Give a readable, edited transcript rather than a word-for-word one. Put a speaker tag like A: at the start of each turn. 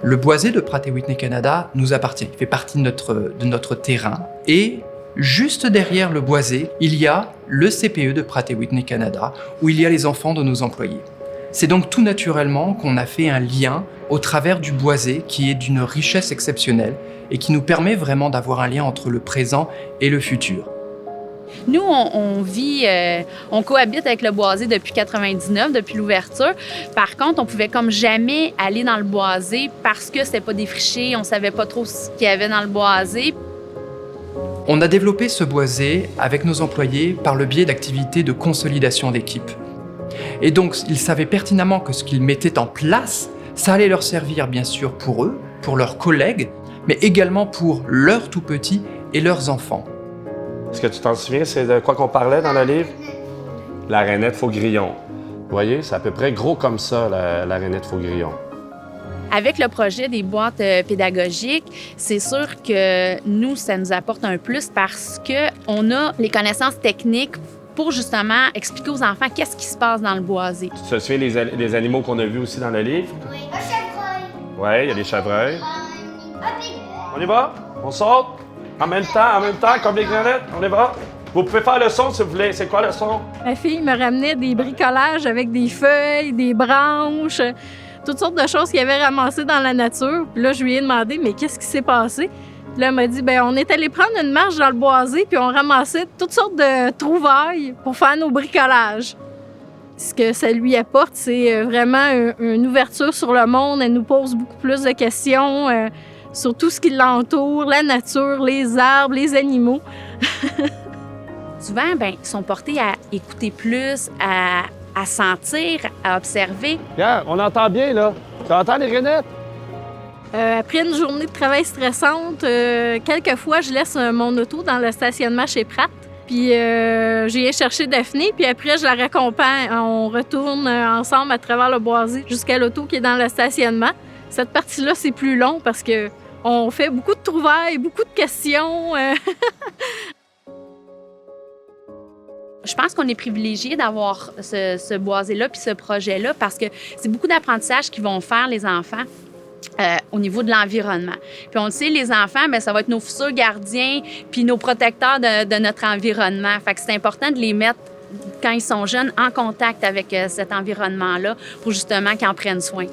A: Le boisé de Pratt & Whitney Canada nous appartient, il fait partie de notre terrain. Et juste derrière le boisé, il y a le CPE de Pratt & Whitney Canada, où il y a les enfants de nos employés. C'est donc tout naturellement qu'on a fait un lien au travers du boisé qui est d'une richesse exceptionnelle et qui nous permet vraiment d'avoir un lien entre le présent et le futur.
B: Nous, on cohabite avec le boisé depuis 99, depuis l'ouverture. Par contre, on pouvait comme jamais aller dans le boisé parce que c'était pas défriché, on savait pas trop ce qu'il y avait dans le boisé.
A: On a développé ce boisé avec nos employés par le biais d'activités de consolidation d'équipe. Et donc, ils savaient pertinemment que ce qu'ils mettaient en place, ça allait leur servir bien sûr pour eux, pour leurs collègues, mais également pour leurs tout-petits et leurs enfants.
C: Est-ce que tu t'en souviens, c'est de quoi qu'on parlait dans le livre? La rainette Faugrillon. Vous voyez, c'est à peu près gros comme ça, la rainette Faugrillon.
B: Avec le projet des boîtes pédagogiques, c'est sûr que nous, ça nous apporte un plus parce qu'on a les connaissances techniques pour justement expliquer aux enfants qu'est-ce qui se passe dans le boisé.
C: Tu te souviens les animaux qu'on a vus aussi dans le livre?
D: Oui, un chevreuil.
C: Oui, il y a des chevreuils.
D: Un pygmée.
C: On y va? On saute? En même temps, comme les grenettes? On y va? Vous pouvez faire le son si vous voulez. C'est quoi le son?
E: Ma fille me ramenait des bricolages avec des feuilles, des branches, toutes sortes de choses qu'il avait ramassées dans la nature. Puis là, je lui ai demandé, mais qu'est-ce qui s'est passé? Puis là, elle m'a dit, bien, on est allé prendre une marche dans le boisé, puis on ramassait toutes sortes de trouvailles pour faire nos bricolages. Ce que ça lui apporte, c'est vraiment une ouverture sur le monde. Elle nous pose beaucoup plus de questions sur tout ce qui l'entoure, la nature, les arbres, les animaux.
B: Souvent, ils sont portés à écouter plus, à sentir, à observer.
C: Regarde, on entend bien, là. Tu entends les grenettes?
E: Après une journée de travail stressante, quelquefois, je laisse mon auto dans le stationnement chez Pratt. Puis j'ai cherché Daphné, puis après, je la raccompagne. On retourne ensemble à travers le boisé jusqu'à l'auto qui est dans le stationnement. Cette partie-là, c'est plus long parce que on fait beaucoup de trouvailles, beaucoup de questions.
B: Je pense qu'on est privilégié d'avoir ce boisé-là puis ce projet-là parce que c'est beaucoup d'apprentissage qu'ils vont faire, les enfants, au niveau de l'environnement. Puis on le sait, les enfants, bien, ça va être nos futurs gardiens puis nos protecteurs de notre environnement. Fait que c'est important de les mettre, quand ils sont jeunes, en contact avec cet environnement-là pour justement qu'ils en prennent soin.